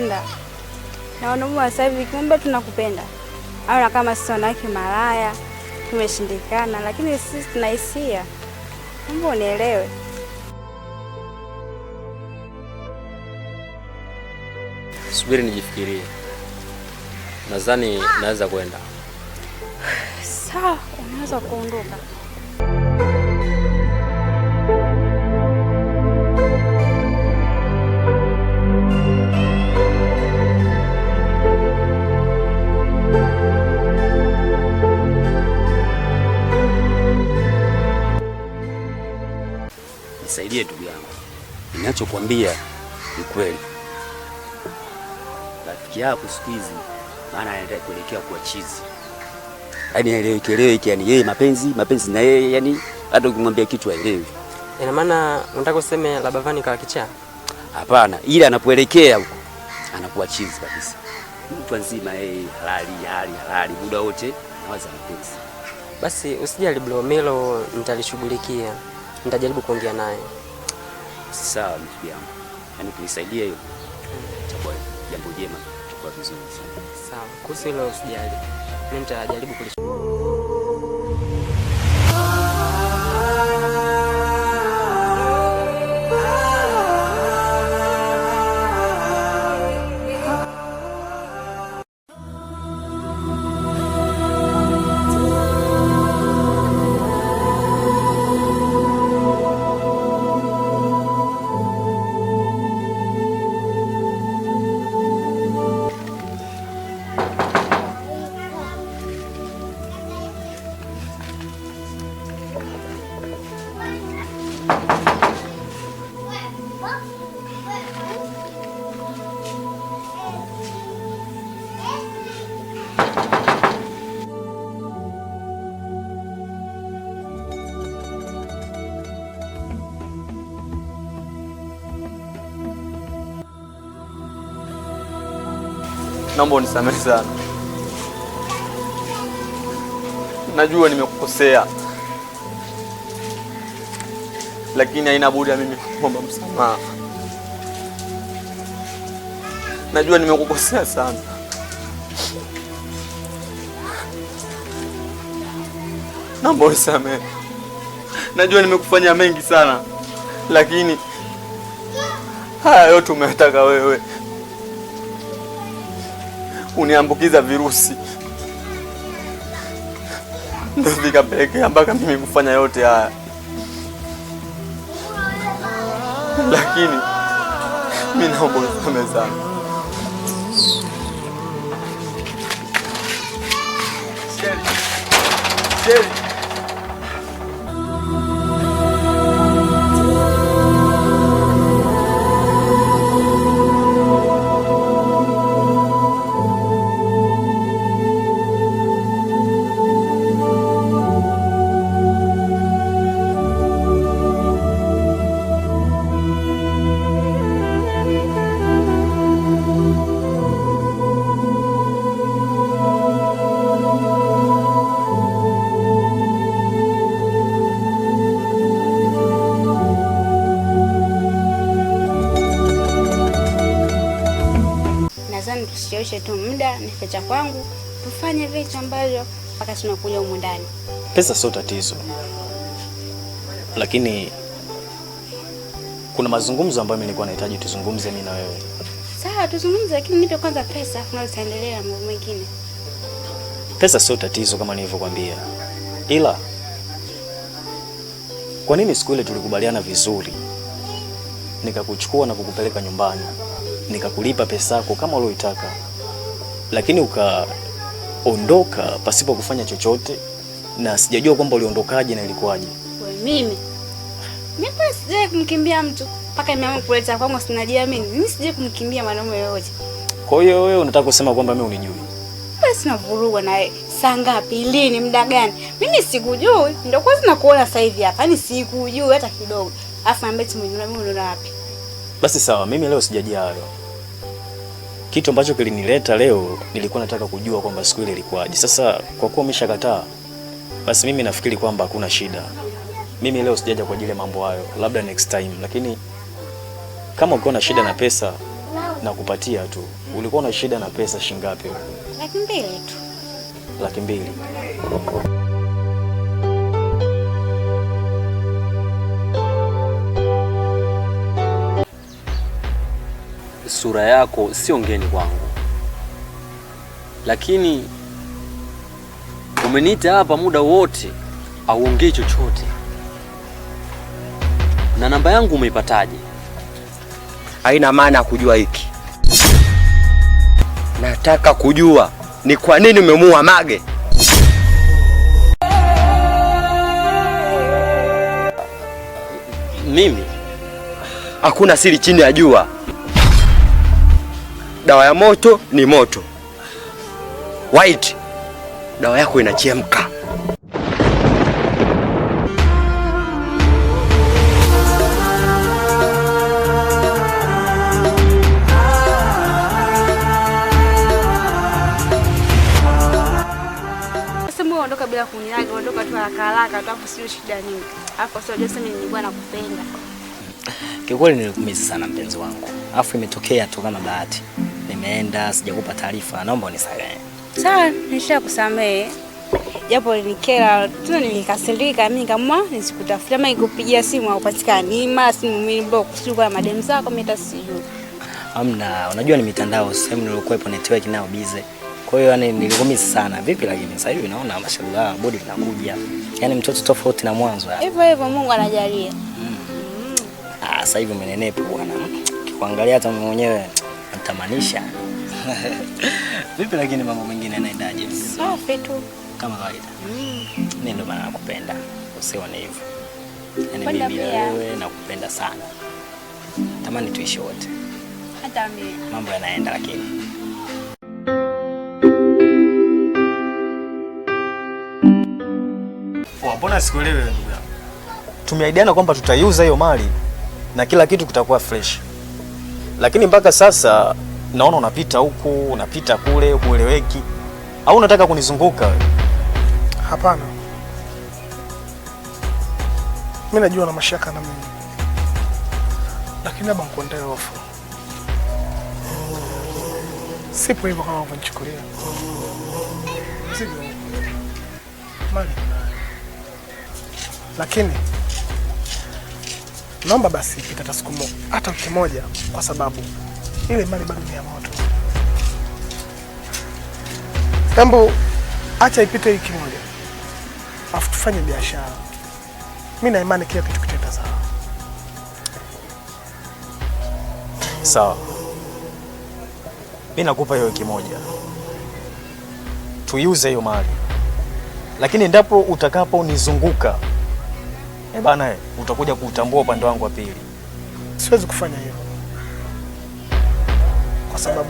tunakupenda. Na wanaume wa sasa hivi kumbe tunakupenda. Au kama sisi wanawake malaya tumeshindikana, lakini sisi tuna hisia. Mungu unielewe. Subiri nijifikirie. Nadhani naweza kwenda. Sawa, unaweza kuondoka. Nisaidie ndugu yangu. Ninachokuambia ni kweli. Rafiki yako siku hizi maana anaenda kuelekea kuwa chizi. Yaani haeleweki, yani yeye mapenzi na yeye, yani hata ukimwambia kitu haelewi. Ina maana unataka useme la Bavani kawa kichaa? Hapana, ile anapoelekea huko anakuwa chizi kabisa. Mtu nzima yeye halali muda wote nawaza mapenzi. Basi usijali bro, Milo nitalishughulikia. Nitajaribu kuongea naye. Sawa mtu yangu. Yaani kunisaidia hiyo. Itakuwa jambo jema, itakuwa vizuri sana. Sawa, kuhusu hilo usijali. Mimi nitajaribu kulishughulikia. Naomba unisamehe sana. Najua nimekukosea, lakini haina budi ya mimi kuomba msamaha. Najua nimekukosea sana. Naomba unisamehe. Najua nimekufanya mengi sana, lakini haya yote umetaka wewe. Uniambukiza virusi. Ndio vikapelekea mpaka mimi kufanya yote haya. Lakini mimi naomba unisamehe sana. Sherry. Tusichoshe tu muda, ni pesa kwangu, tufanye vitu ambavyo mpaka tunakuja huko ndani. Pesa sio tatizo, lakini kuna mazungumzo ambayo mimi nilikuwa nahitaji tuzungumze mimi na wewe. Sawa, tuzungumze, lakini nipe kwanza pesa, na tutaendelea na mambo mengine. Pesa sio tatizo kama nilivyokuambia, ila kwa nini siku ile tulikubaliana vizuri nikakuchukua na kukupeleka nyumbani, nikakulipa pesa yako kama uliyoitaka, lakini ukaondoka pasipo kufanya chochote, na sijajua kwamba uliondokaje na ilikuwaje? Wewe mimi sije kumkimbia mtu mpaka nimeamua kuleta kwangu, sinajiamini. Mimi sije kumkimbia mwanaume yoyote. Kwa hiyo wewe unataka kusema kwamba mimi unijui? Basi navurugwa na wewe. Saa ngapi, lini, muda gani? Mimi sikujui. Ndio kwanza nakuona sasa hivi hapa. Yaani sikujui hata kidogo. Afa ambaye mimi ndo wapi? Basi sawa, mimi leo sijajia hayo. Kitu ambacho kilinileta leo, nilikuwa nataka kujua kwamba siku ile ilikuwaje. Sasa kwa kuwa umeshakataa, basi mimi nafikiri kwamba hakuna shida. Mimi leo sijaja kwa ajili ya mambo hayo, labda next time. Lakini kama uko na shida na pesa, nakupatia tu. Ulikuwa na shida na pesa shingapi? 200 tu. 200. Sura yako sio ngeni kwangu, lakini umeniita hapa muda wote auongei chochote. Na namba yangu umeipataje? Haina maana ya kujua hiki. Nataka kujua ni kwa nini umemuua Mage. Mimi hakuna siri chini ya jua. Dawa ya moto ni moto. White, dawa yako inachemka. Ondoka bila kuniaga, ondoka tu haraka tu, afu sio shida nini. Afu sio unajua mimi nilikuwa nakupenda. Kiukweli nilikumisi sana mpenzi wangu. Afu imetokea tu kama bahati. Nimeenda sijakupa taarifa, naomba unisamehe. Sawa, nishakusamehe. Japo nilikera, tuna nilikasirika, mimi kama nisikutafuta, mimi nikupigia simu haupatikani. Mara simu mimi block, sio kwa madem zako mimi hata sijui. Hamna, unajua ni mitandao, sehemu nilikuwepo network nao busy. Kwa hiyo yani nilikumisi sana. Vipi lakini sasa hivi naona mashallah body linakuja. Yaani mtoto tofauti na mwanzo. Hivyo Mungu anajalia. Sasa hivi umenenepa bwana. Ukikuangalia hata mwenyewe unatamanisha. Vipi lakini mambo mengine yanaendaje? Safi tu. Kama kawaida. Mimi ndo maana nakupenda. Usione hivyo. Yaani mimi wewe nakupenda sana. Tamani tuishi wote. Hata mimi. Mambo yanaenda lakini. Mbona sikuelewi ndugu yangu? Tumeahidiana kwamba tutaiuza hiyo mali na kila kitu kitakuwa fresh. Lakini mpaka sasa naona unapita huku, unapita kule, hueleweki. Au unataka kunizunguka wewe? Hapana. Mimi najua na mashaka na mimi. Lakini haba nikuondoe hofu. Sipo hivyo kama unanichukulia. Sivyo. Mali. Lakini naomba basi ipite siku moja, hata wiki moja, kwa sababu ile mali bado ni ya moto. Jambo, acha ipite wiki moja, afu tufanye biashara. Mimi na imani kila kitu kitenda sawa. Sawa. Mimi nakupa hiyo wiki moja. Tuiuze hiyo mali. Lakini endapo utakapo nizunguka bana, utakuja kutambua upande wangu wa pili. Siwezi kufanya hivyo. Kwa sababu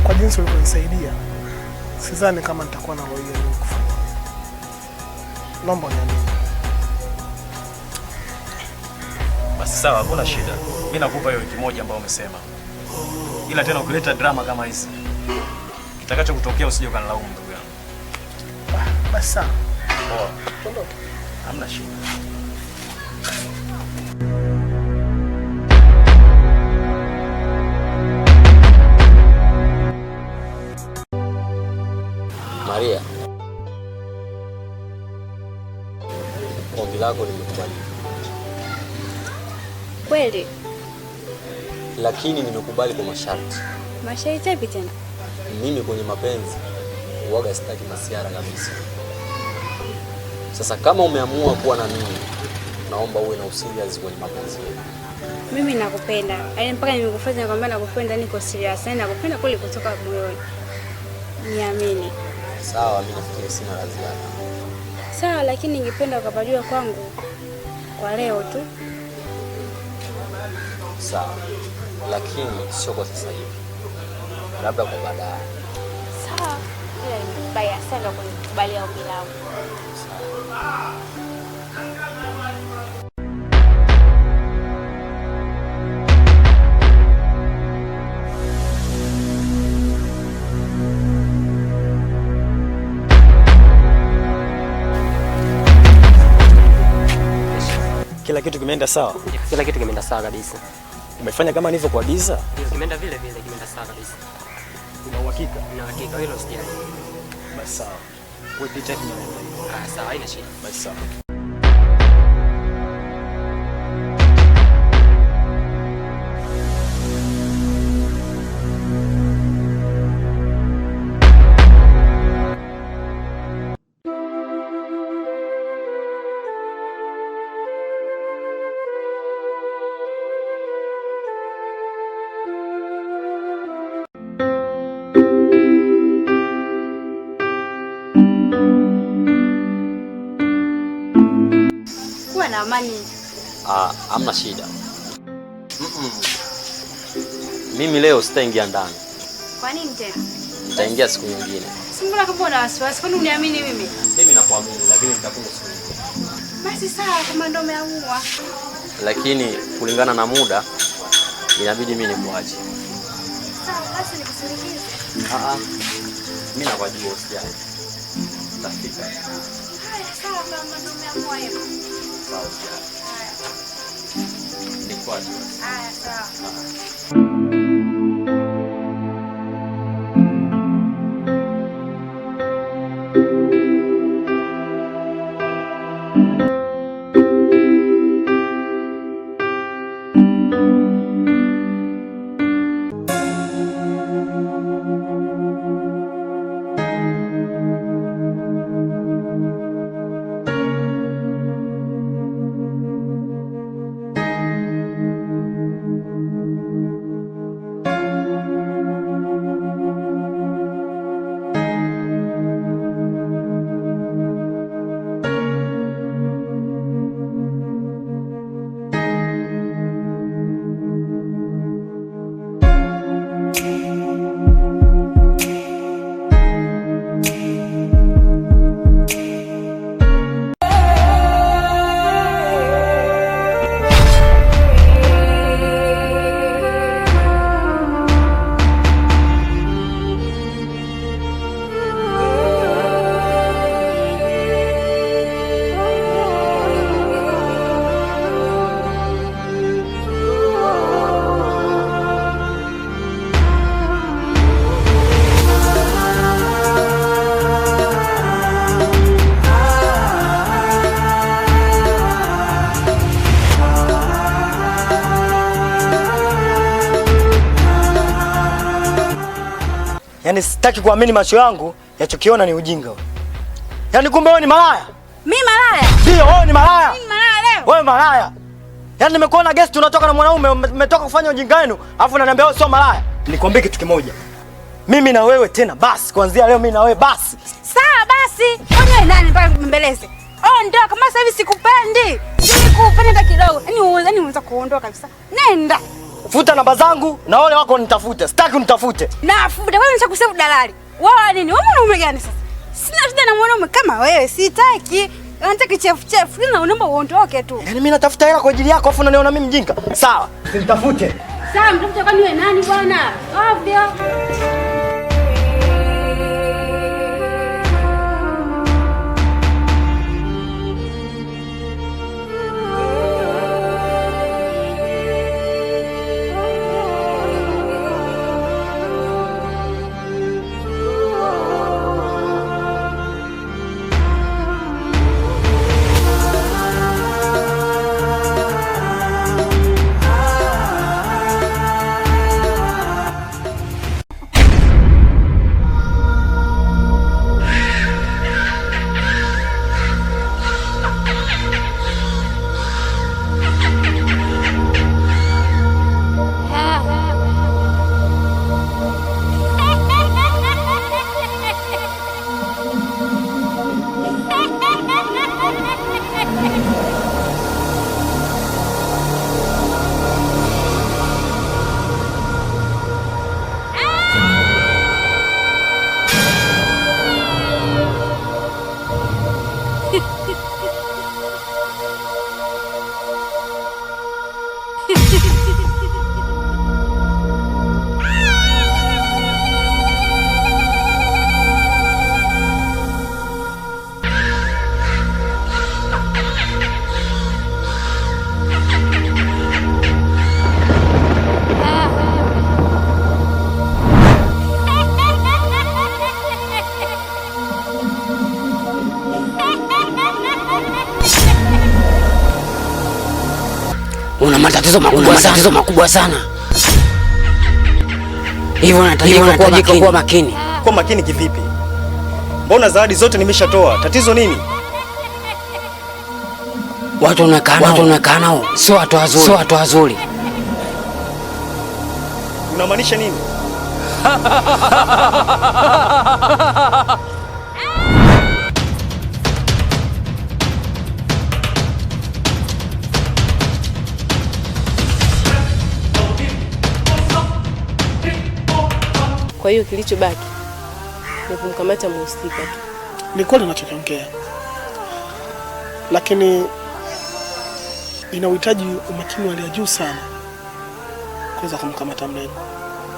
kwa jinsi ulivyonisaidia, sidhani kama nitakuwa na roho ya kufanya. Naomba uniamini. Basi sawa, hakuna shida. Mimi nakupa hiyo wiki moja ambayo umesema. Ila tena ukileta drama kama hizi, kitakacho kutokea usije ukanilaumu ndugu yangu. Basi sawa. Poa. Hamna shida. Maria, ombi lako nimekubali. Kweli? Lakini nimekubali kwa masharti. Masharti yapi tena? Mimi kwenye mapenzi huaga sitaki masiara kabisa. Sasa kama umeamua kuwa na mimi, naomba uwe na usirias kwenye mapenzi yetu. Mimi nakupenda. Yaani mpaka nimekufanya kwamba nakupenda, niko serious. Yaani nakupenda kweli kutoka moyoni. Niamini. Sawa, mimi nafikiri sina la ziada. Sawa, lakini ningependa ukapajua kwangu kwa leo tu. Sawa. Lakini sio kwa sasa hivi. Labda kwa baadaye. Sawa. Ila nimebaya sana kunikubalia ombi langu. Kila kitu kimeenda sawa? Kila kitu kimeenda sawa kabisa. Umefanya kama nilivyokuagiza? Ndio, kimeenda vile vile, kimeenda sawa kabisa. Una uhakika? Na hakika hilo sijali. Basi sawa. Wewe detect na Sawa, haina shida. basi sawa. Kuwa na amani. Hamna shida. Mimi leo sitaingia ndani. Kwa nini tena? Nitaingia siku nyingine. Simbona kama una wasiwasi, kwani uniamini mimi? Mimi nakuamini, lakini nitakuja siku nyingine. Basi sawa, kama ndio umeamua. Lakini kulingana na muda inabidi mimi nikuache. Sawa, basi nikusindikize. Mimi nakwajua usijali. Tafika. Haya, sawa, kama ndio umeamua hivyo. Sawa usijali. Nikuache. Haya, sawa. Yaani sitaki kuamini macho yangu, yachokiona ni ujinga. Yaani kumbe wewe ni malaya? Mimi malaya? Ndio, wewe ni malaya. Mimi malaya leo? Wewe malaya. Yaani nimekuona guest unatoka na mwanaume, umetoka kufanya ujinga wenu, alafu unaniambia wewe sio malaya. Nikwambie kitu kimoja. Mimi na wewe tena basi, kuanzia leo mimi na wewe basi. Sawa basi. Wewe nani mpaka kumbembeleze? Ndio kama sasa hivi sikupendi. Sikupendi hata kidogo. Yaani unaweza kuondoka kabisa. Nenda. Futa namba zangu na wale wako nitafute. Sitaki unitafute. Nafuta wewe, nishakusema dalali. Wewe nini? Wewe mwanaume gani sasa? Sina shida na mwanaume kama wewe, sitaki. Nataka chefu. Naomba uondoke tu. Yaani mimi natafuta hela kwa ajili yako afu unaniona mimi mjinga. Sawa. Nitafute. Sawa, mtafuta kwani wewe nani bwana? Ovyo. una matatizo makubwa sana. Hivyo unahitajika kuwa makini. Kwa makini kivipi? Mbona zawadi zote nimeshatoa? Tatizo nini? Watu unakaa nao sio watu wazuri. Unamaanisha nini? Kwa hiyo kilichobaki ni kumkamata mhusika tu. Ni kweli unachokiongea, lakini inahitaji umakini wa hali ya juu sana kuweza kumkamata mrembo.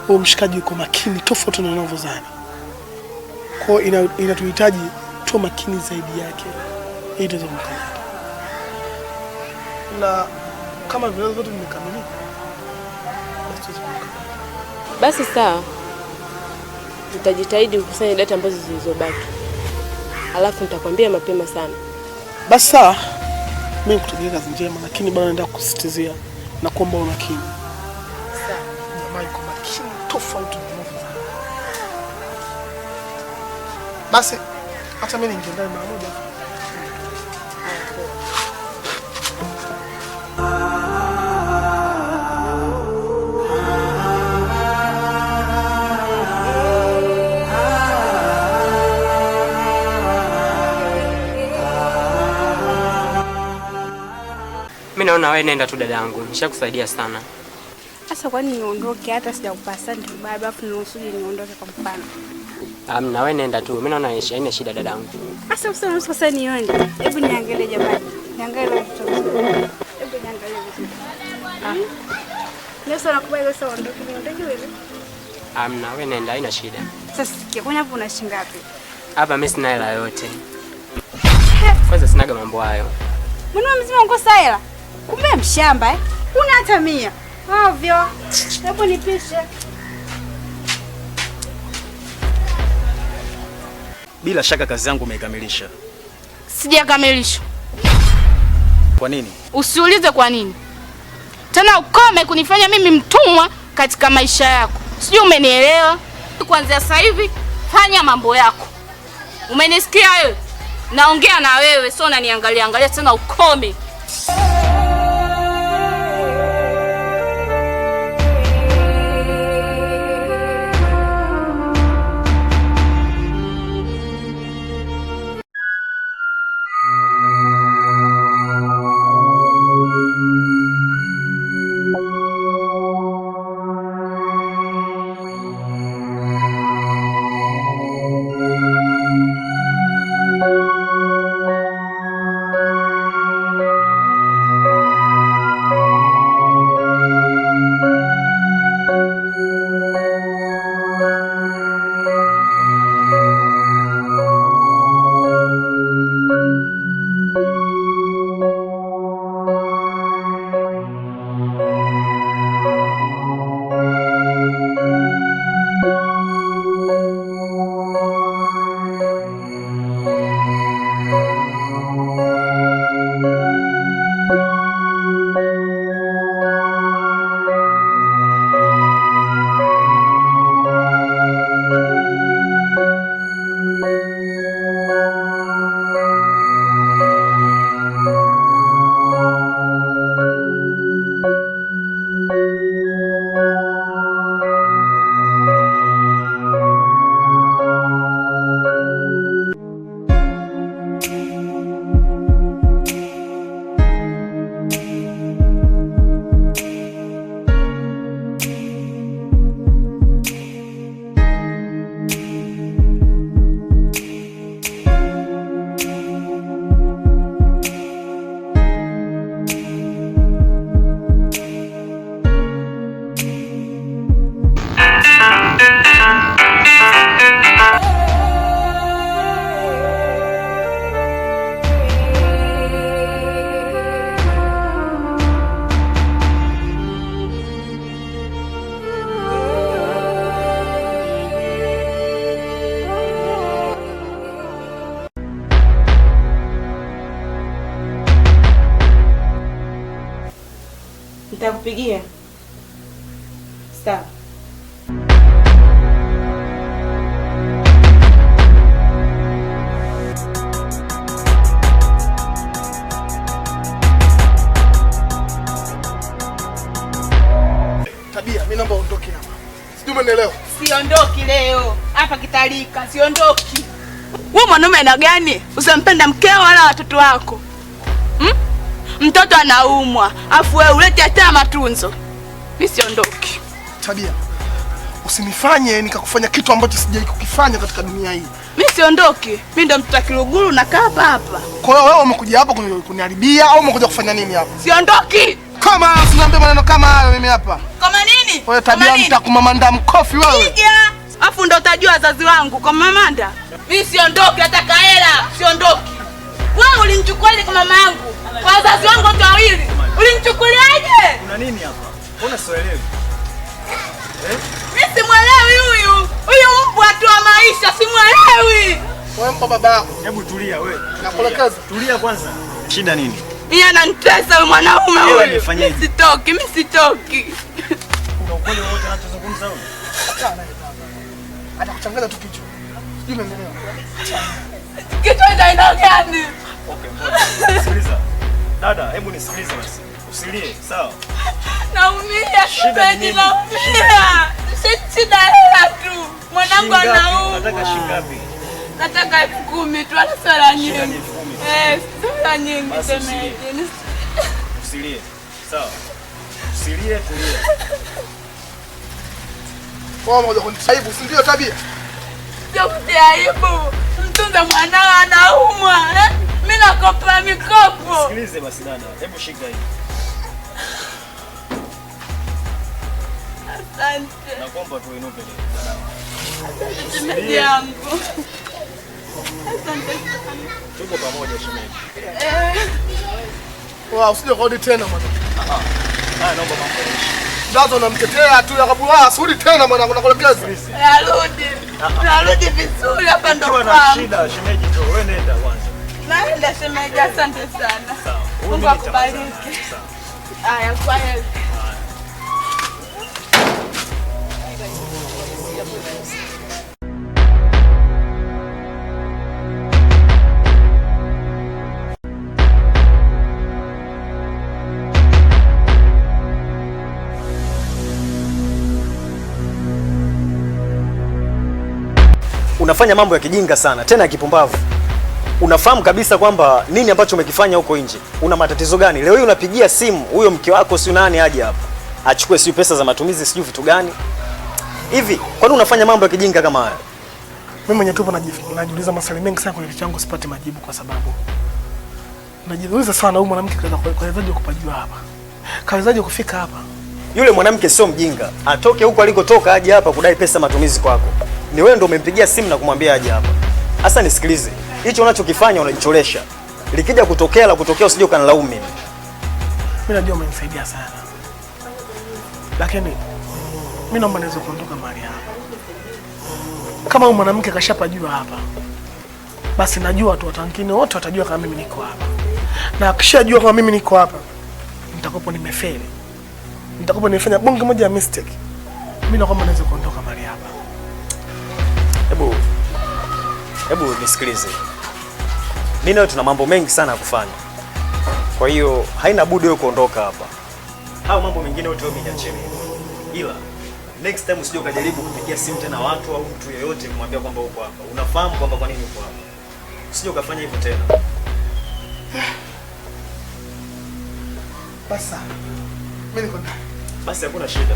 Huyo mshikaji yuko makini tofauti na unavyodhani. Kwa hiyo inatuhitaji tu makini zaidi yake ili tuweze kumkamata. Na kama vile vyote vimekamilika, basi sawa. Nitajitahidi kukusanya data ambazo zilizobaki. Alafu nitakwambia mapema sana. Basi sawa. Mimi kutokia kazi njema, lakini bado naenda kusisitizia na kuomba umakini. Sawa. Jamaa yuko makini tofauti na unavyodhani. Basi hata mimi ningeenda mara moja. Mimi naona wewe nenda tu dadangu, nishakusaidia sana. Sasa kwani niondoke hata sijakupa asante baba afu niusuje niondoke kwa mfano? Na wewe nenda tu. Mimi naona haina shida dadangu. Sasa useme sasa niende. Hebu niangalie jamani. Niangalie leo mtoto. Hebu niangalie vizuri. Leo nakubali leo ondoke niondoke wewe. Na wewe nenda, haina shida. Sasa sikia, kwani hapo una shilingi ngapi? Hapa mimi sina hela yote. Kwanza sinaga mambo hayo. Mbona mzima unkosa hela? Kumbe mshamba Una hata 100. Ovyo. Hebu nipishe. Bila shaka kazi yangu umeikamilisha. Sijakamilisha. Kwa nini? Usiulize kwa nini. Tena ukome kunifanya mimi mtumwa katika maisha yako. Sijui umenielewa? Kuanzia sasa hivi fanya mambo yako. Umenisikia wewe? Naongea na wewe, sio unaniangalia tena ukome. Nitakupigia. Sawa. Tabia, mimi naomba uondoke hapa. Sijui umeelewa? Siondoki leo. Hapa kitalika, siondoki. Wewe mwanaume aina gani? Usimpenda mkeo wala watoto wako. Mtoto anaumwa, afu wewe ulete hata matunzo. Mimi siondoki. Tabia, usinifanye nikakufanya kitu ambacho sijai kukifanya katika dunia hii. Mimi siondoki. Mimi ndo mtoto Kiluguru na kaa hapa. Kwa hiyo wewe umekuja hapa kuniharibia au umekuja kufanya nini hapa? Siondoki. Kama usiniambie maneno kama hayo mimi hapa. Kama nini? Wewe Tabia, nitakumamanda mkofi wewe. Piga. Afu ndo utajua wazazi wangu kwa mamanda. Mimi siondoki hata kaela, siondoki. Wewe ulinichukuaje kwa mama yangu? Kwa wazazi wangu wote wawili. Ulinichukuliaje? Kuna nini hapa? Mbona sielewi? Mimi simuelewi huyu. Huyu mbwa tu wa maisha simuelewi. Wewe mpa baba yako. Hebu tulia wewe. Nakuelekeza. Tulia kwanza. Shida nini? Yeye ananitesa huyu mwanaume huyu. Nifanyeje? Mimi sitoki, mimi sitoki. Kuna ukweli wote anachozungumza huyu? Atakuchanganya tu kichwa. Sijui umeelewa. Kichwa cha aina gani? Okay, sikiliza. Dada, hebu nisikilize basi. Usilie, sawa? Naumia kipenzi, naumia. Shida hela tu. Mwanangu anaumwa. Nataka shilingi ngapi? Nataka 10,000 tu, ala sala nyingi. Sala nyingi semeje. Usilie. Sawa. Usilie, tulia. Kwa moja kunisaibu, si ndio Tabia? Sio aibu. Mtunze mwanao anaumwa. Mimi nakopa mikopo. Sikilize basi dada. Hebu shika hii. Asante. Nakuomba tu inuke leo. Asante shemeji yangu. Asante sana. Tuko pamoja shemeji. Wao usije kurudi tena mwana. Haya naomba mambo yaishi. Ndazo namtetea tu yakabua, asudi tena mwanangu nakuelekeza. Narudi. Narudi vizuri hapa ndo kwa. Kuna shida shemeji tu. Wewe nenda kwanza. Naenda shemeji, asante sana. Sawa. Mungu akubariki. Sawa. Haya, kwa heri. Unafanya mambo ya kijinga sana, tena ya kipumbavu. Unafahamu kabisa kwamba nini ambacho umekifanya huko nje. Una matatizo gani? Leo hii unapigia simu huyo mke wako si nani aje hapa. Achukue si pesa za matumizi sijui vitu gani. Hivi, kwani unafanya mambo ya kijinga kama haya? Mimi mwenyewe tu najiuliza maswali mengi sana kwenye kichwa changu, sipati majibu kwa sababu najiuliza sana huyu mwanamke kawezaje kupajua hapa? Kawezaje kufika hapa? Yule mwanamke sio mjinga. Atoke huko alikotoka aje hapa kudai pesa matumizi kwako. Ni wewe ndio umempigia simu na kumwambia aje hapa. Sasa nisikilize. Hicho unachokifanya unajicholesha. Likija kutokea la kutokea usije ukanilaumu mimi. Mimi najua umenisaidia sana. Lakini mimi naomba niweze kuondoka mahali hapa. Kama huyu mwanamke kashapajua hapa, basi najua tu watu wengine wote watajua kama mimi niko hapa. Na akishajua kama mimi niko hapa, nitakopo nimefeli. Nitakopo nimefanya bonge moja ya mistake. Mimi naomba niweze kuondoka mahali hapa. Hebu nisikilize. Mimi na tuna mambo mengi sana ya kufanya. Kwa hiyo haina budi wewe kuondoka hapa. Hao mambo mengine yote wewe niachie mimi. Ila next time usije ukajaribu kupigia simu tena watu au mtu yeyote kumwambia kwamba uko hapa. Unafahamu kwamba kwa nini uko hapa. Usije ukafanya hivyo tena. Basa. Mimi niko ndani. Basi hakuna shida.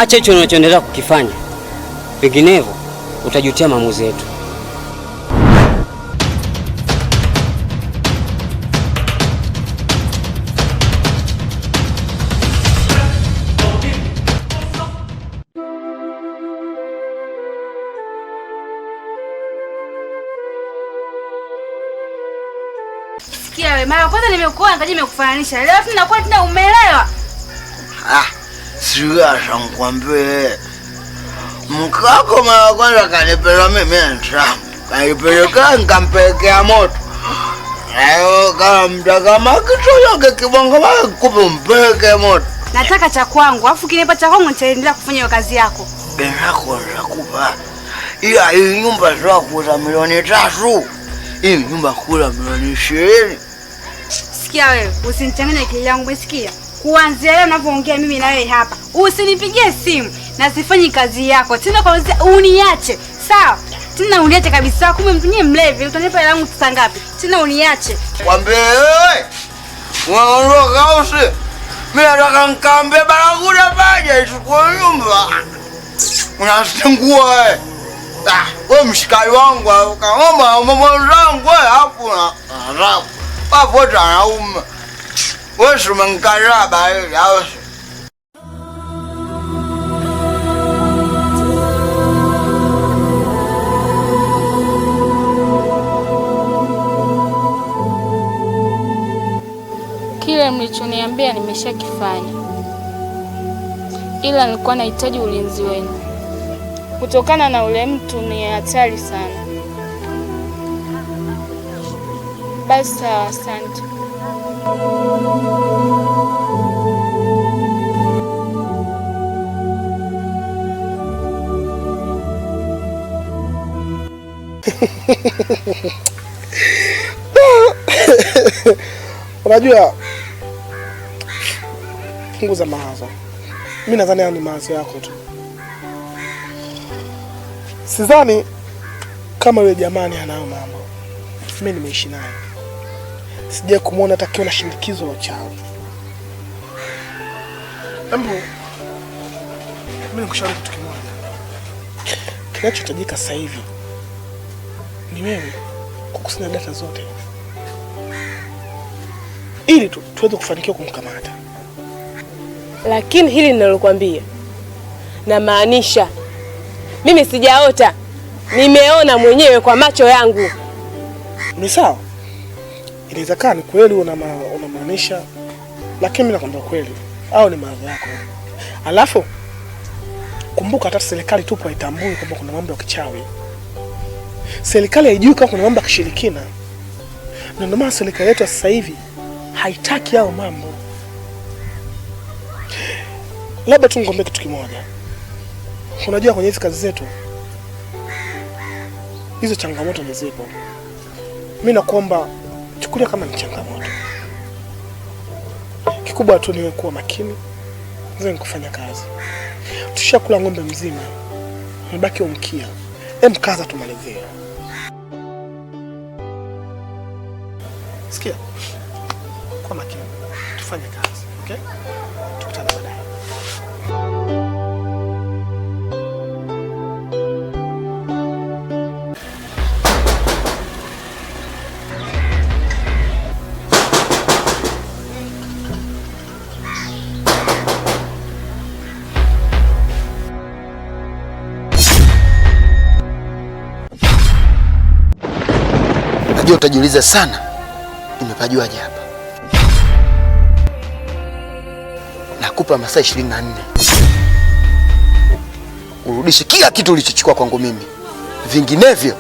acha hicho unachoendelea kukifanya, vinginevyo utajutia maamuzi yetu. Sikia wewe, mara kwanza nimekuona kaje nimekufananisha. Leo tunakuwa tena umeelewa? Siwasha nikwambie. Mkako mara kwanza kanipeleka mimi ntamu. Kanipeleka nikampelekea moto. Leo kama mtaka kitu yake kibongo kupe mpeleke moto. Nataka cha kwangu, afu kinipa cha kwangu nitaendelea kufanya hiyo kazi yako. Benako nakupa. Hii nyumba zako kuuza milioni 3. Hii nyumba kula milioni 20. Sikia wewe, usinichanganye akili yangu, umesikia? Kuanzia leo ninapoongea mimi na wewe hapa, usinipigie simu na sifanyi kazi yako. Tena kwa uniache. Sawa? Tena uniache kabisa. Kumbe mtunye mlevi, utanipa hela yangu saa ngapi? Tena uniache. Kwambie wewe. Unaondoka usi. Mimi nataka nikambe baraguda baje ichukue nyumba. Unasingua wewe. Wewe mshikaji wangu kama mama zangu hapo na rapo. Hapo tanauma. Wewe umenkaraba hivi au? Kile mlichoniambia nimeshakifanya, ila nilikuwa nahitaji ulinzi wenu. Kutokana na ule mtu ni hatari sana. Basi sawa, asante. Unajua, punguza mawazo. Mimi nadhani ni mawazo yako tu. Sidhani kama yule jamani anayo mambo. Mimi nimeishi naye. Sije kumuona hata kiona shindikizo la uchawi. Mimi nikushauri kitu kimoja. Kinachohitajika sasa hivi ni wewe kukusanya data zote ili tuweze kufanikiwa kumkamata. Lakini hili ninalokuambia na maanisha, mimi sijaota, nimeona mwenyewe kwa macho yangu. Ni sawa? Inawezekana ni kweli unamaanisha, lakini mimi nakwambia kweli au ni mawazo yako. Alafu kumbuka hata serikali tupo haitambui kwamba kuna mambo ya kichawi. Serikali haijui kama kuna mambo ya kishirikina. Na ndio maana serikali yetu sasa hivi haitaki hao mambo. Labda tu ngombe kitu kimoja. Unajua kwenye hizo kazi zetu hizo changamoto ni zipo. Mimi nakuomba chukulia kama ni changamoto. Kikubwa tu ni kuwa makini, ndio kufanya kazi. Tushakula ngombe mzima. Mbaki umkia. Kaza tumalizie. Sikia. Kwa makini. Tufanye kazi, okay? Tukutane baadaye. Najua utajiuliza sana, nimepajuaje hapa? Nakupa masaa 24. Urudishe kila kitu ulichochukua kwangu mimi. Vinginevyo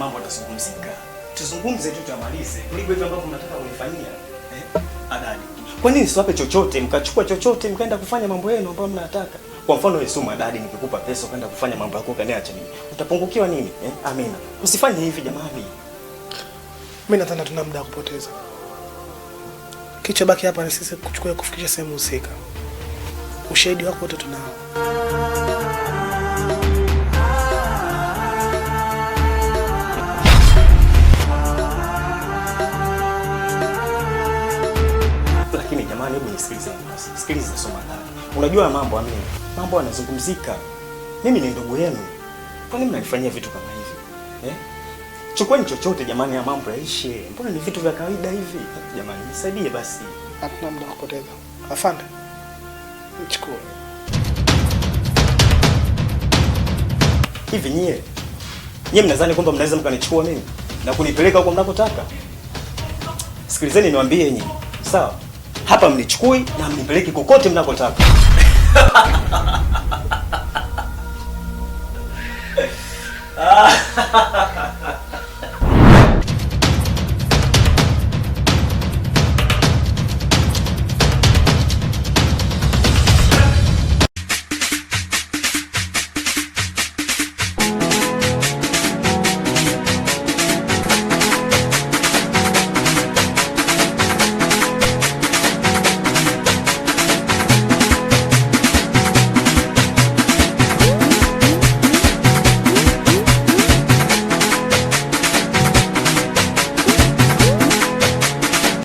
mambo yanazungumzika. Tuzungumze tu tuyamalize. Kuliko hivyo ambavyo mnataka kunifanyia. Adadi. Kwa nini siwape chochote, mkachukua chochote, mkaenda kufanya mambo yenu ambayo mnataka? Kwa mfano wewe Suma Dadi, nikikupa pesa ukaenda kufanya mambo yako ukaniacha mimi. Utapungukiwa nini? Amina. Usifanye hivi jamani. Mimi nadhani tuna muda wa kupoteza. Kicho baki hapa ni sisi kuchukua kufikisha sehemu husika. Ushahidi wako wote tunao. Lakini jamani, hebu nisikilize basi. Sikiliza Suma Dadi. Unajua mambo Amina. Mambo yanazungumzika. Mimi ni ndugu yenu. Kwa nini mnanifanyia vitu kama hivi? Chukueni chochote jamani, ya mambo yaishe. Mbona ni vitu vya kawaida hivi? Jamani, nisaidie basi. Hatuna muda kupoteza. Afande. Nichukue. Hivi nyie mnadhani kwamba mnaweza mkanichukua mimi na kunipeleka huko mnakotaka? Sikilizeni niwaambie nyinyi. Sawa? Hapa mnichukui na mnipeleke kokote mnakotaka.